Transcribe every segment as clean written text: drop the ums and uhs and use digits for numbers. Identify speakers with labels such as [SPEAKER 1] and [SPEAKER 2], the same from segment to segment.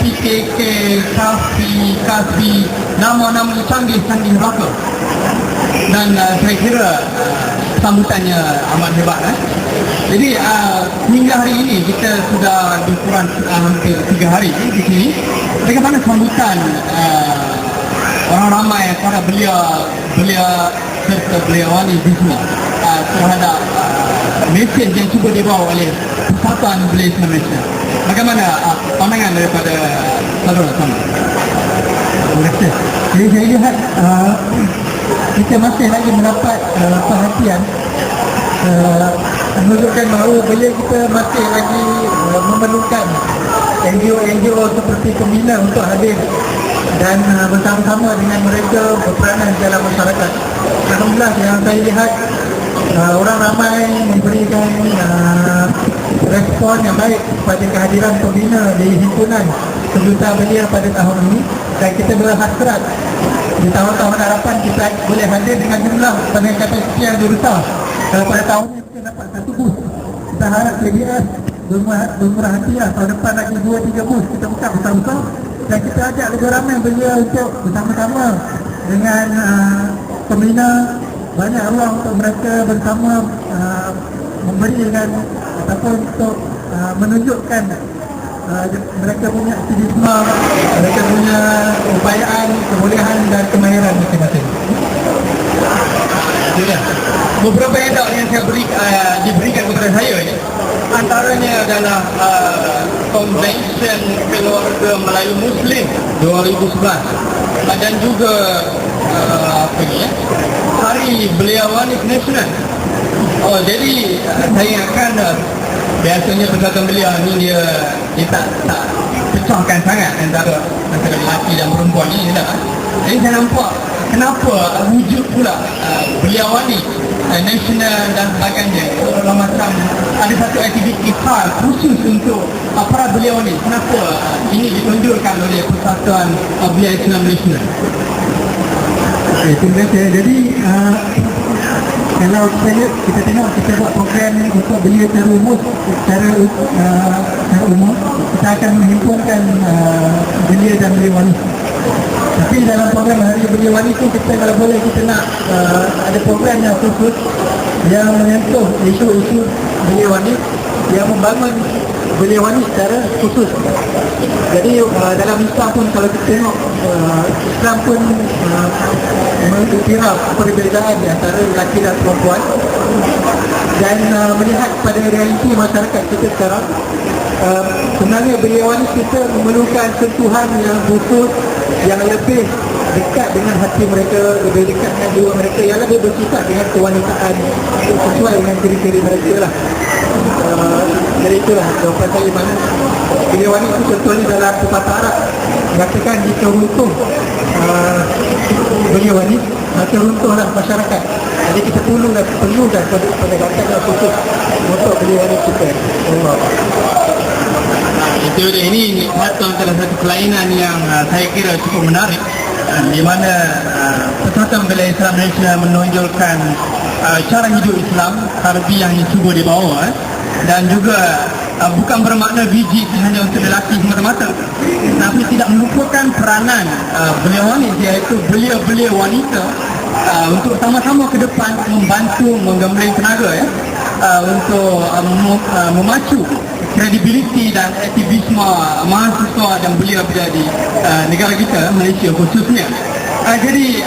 [SPEAKER 1] PKK, Kasbi, nama-nama canggih-canggih raka. Dan saya kira sambutannya amat hebat. Jadi hingga hari ini kita sudah lebih kurang hampir 3 hari di sini. Bagaimana sambutan orang ramai kepada beliau serta beliau di sini terhadap mesej yang cuba dibawa oleh Persatuan Belia Islam Malaysia. Bagaimana pandangan daripada saudara sama?
[SPEAKER 2] Terima kasih. Jadi saya lihat kita masih lagi mendapat perhatian, menunjukkan bahawa belia kita masih lagi memerlukan NGO seperti pembina untuk hadir dan bersama-sama dengan mereka berperanan dalam masyarakat. Alhamdulillah yang saya lihat orang ramai memberikan respon yang baik pada kehadiran pembina di himpunan Kedutaan Belia pada tahun ini, dan kita berhasrat di tahun-tahun harapan kita boleh hadir dengan jumlah dengan kapasiti yang lebih besar. Kalau pada tahun ini kita dapat 1 bus, kita harap KBS bermurah hati tahun depan lagi 2-3 bus kita buka besar-besar, dan kita ajak lebih ramai belia untuk bersama-sama dengan pembina. Banyak ruang untuk mereka bersama memberikan ataupun untuk menunjukkan mereka punya aktivisme, mereka punya upayaan, kebolehan dan kemahiran masing-masing.
[SPEAKER 1] Beberapa edok yang saya diberikan kepada saya ini, antaranya adalah Convention Keluarga Melayu Muslim 2011 dan juga Hari Belia Wanita Nasional. Jadi saya ingatkan biasanya Persatuan Belia ni dia tak pecahkan sangat antara lelaki dan perempuan ni dah. Jadi saya nampak kenapa wujud pula Belia Wanita Nasional dan sebagainya dalam macam ada satu aktiviti khas khusus untuk para belia wanita. Kenapa ini ditunjukkan oleh Persatuan Belia Islam Malaysia?
[SPEAKER 2] Terima kasih. Jadi kalau kita tengok kita buat program untuk belia secara umum, secara umum kita akan menghimpunkan belia dan belia wanita. Tapi dalam program Hari Belia Wanita itu kita kalau boleh kita nak ada program yang khusus yang menyentuh isu-isu belia wanita, yang membangun belia wanita secara khusus. Jadi dalam Islam pun kalau kita tengok Islam pun mengiktiraf perbezaan antara lelaki dan perempuan, dan melihat pada realiti masyarakat kita sekarang, sebenarnya belia wanita kita memerlukan sentuhan yang khusus, yang lebih dekat dengan hati mereka, lebih dekat dengan jiwa mereka, yang lebih bersifat dengan kewanitaan sesuai dengan ciri-ciri mereka lah. Jadi itulah jawapan saya, mana belia wanita itu tertulis dalam pepatah Arab mengatakan jika runtuh belia wanita maka runtuhlah masyarakat. Jadi kita perlukan penegakan yang khusus untuk belia wanita kita.
[SPEAKER 1] Itu dia, ini satu antara satu kelainan yang saya kira cukup menarik, di mana Persatuan Belia Islam Malaysia menonjolkan cara hidup Islam tarbiyah yang cuba dibawa, dan juga bukan bermakna biji hanya untuk lelaki semata-mata, tapi tidak melupakan peranan belia wanita, iaitu belia-belia wanita untuk sama-sama ke depan membantu menggembling tenaga untuk memacu kredibiliti dan aktivisme mahasiswa dan belia-belia di negara kita, Malaysia khususnya. Jadi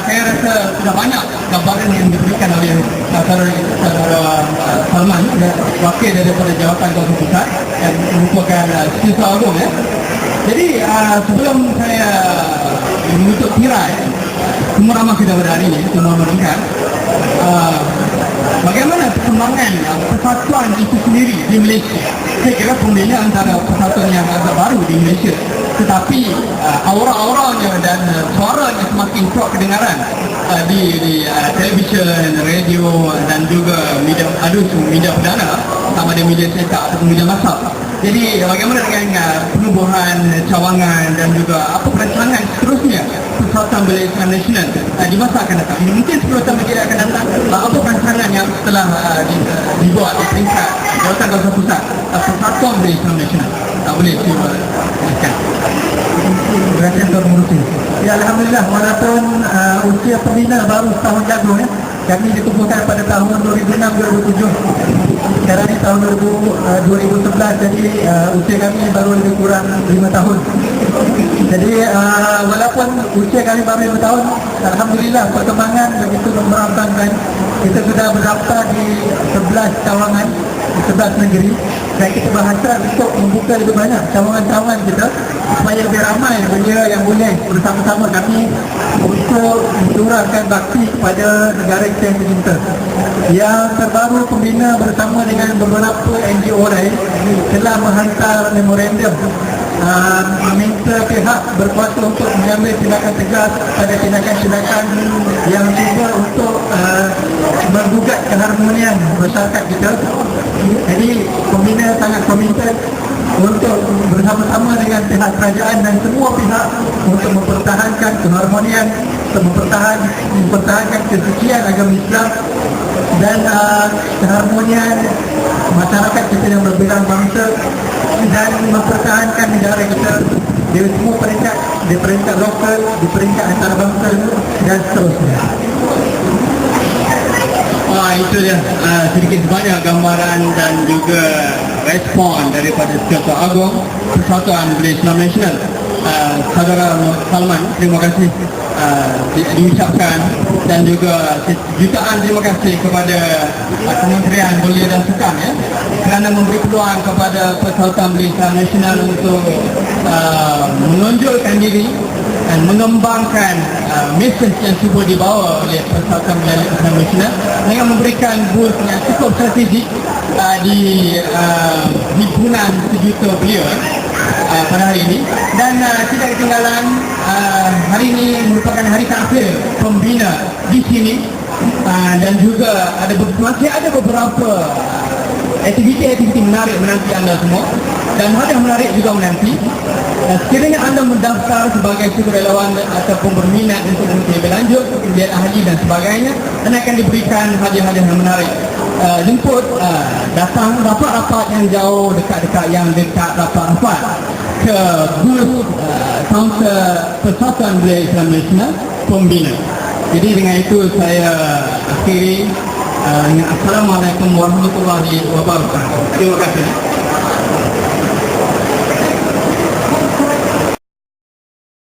[SPEAKER 1] saya rasa sudah banyak gambaran yang diberikan oleh saudara Salman, wakil daripada Jawatan Kuasa Pusat yang merupakan siswa agung. Jadi sebelum saya menutup tirai, semua ramah kita berada ini, semua mendengar bagaimana perkembangan persatuan itu sendiri di Malaysia. Saya kira pembina antara persatuan yang agak baru di Malaysia, tetapi aura-auranya dan suaranya semakin kuat kedengaran di televisyen, radio dan juga media perdana, sama ada media cetak atau media masak. Jadi bagaimana dengan penubuhan cawangan dan juga apa perancangan seterusnya Persatuan Belia Islam Nasional di masa akan datang? Mungkin 10 tahun lagi akan datang, apa perancangan yang telah dibuat di peringkat Jawatan Kuasa Pusat Persatuan Belia Islam Nasional? Tak boleh silakan.
[SPEAKER 2] mengurusi. Ya, Alhamdulillah, walaupun usia pembina baru setahun jago ya, kami dikumpulkan pada tahun 2006-2007. Sekarang ni tahun 2011, jadi usia kami baru lebih kurang 5 tahun. Jadi walaupun usia kami baru 5 tahun, Alhamdulillah perkembangan begitu memberatkan, dan kita sudah berdaftar di 11 cawangan, di 11 negeri, dan kita berhasrat untuk membuka lebih banyak cawangan-cawangan kita supaya lebih ramai belia yang boleh bersama-sama kami untuk mencurahkan bakti kepada negara kita yang tercinta. Yang terbaru, pembina bersama dengan beberapa NGO lain telah menghantar memorandum meminta pihak berkuasa untuk mengambil tindakan tegas pada tindakan-tindakan yang cuba untuk menggugat keharmonian masyarakat kita. Jadi pembina sangat komited untuk bersama-sama dengan pihak kerajaan dan semua pihak untuk mempertahankan keharmonian, untuk mempertahankan kesucian agama Islam dan keharmonian masyarakat kita yang berbeza bangsa, dan mempertahankan negara kita di semua peringkat, di peringkat lokal, di peringkat antarabangsa dan seterusnya.
[SPEAKER 1] Itu dia sedikit banyak gambaran dan juga respon daripada Ketua Agung Persatuan Belia Islam Nasional, Saudara Salman. Terima kasih diucapkan, dan juga jutaan terima kasih kepada Kementerian Belia dan Sukan ya, kerana memberi peluang kepada Persatuan Belia Islam Nasional untuk menonjolkan diri dan mengembangkan mesej yang cuba dibawa oleh Persatuan Belia Islam Nasional dengan memberikan booth yang cukup strategik di himpunan sejuta belia pada hari ini. Dan tidak ketinggalan, hari ini merupakan hari terakhir pembina di sini, dan juga masih ada beberapa aktiviti-aktiviti menarik menanti anda semua, dan hadiah menarik juga menanti. Sekiranya anda mendaftar sebagai sukarelawan ataupun berminat untuk lebih lanjut, kemudian ahli dan sebagainya, anda akan diberikan hadiah-hadiah yang menarik. Jemput, datang rapat-rapat yang jauh, dekat-dekat yang dekat rapat-rapat ke booth kaunter Persatuan Belia Islam Nasional Pembina. Jadi dengan itu saya akhiri. Assalamualaikum warahmatullahi wabarakatuh. Terima kasih.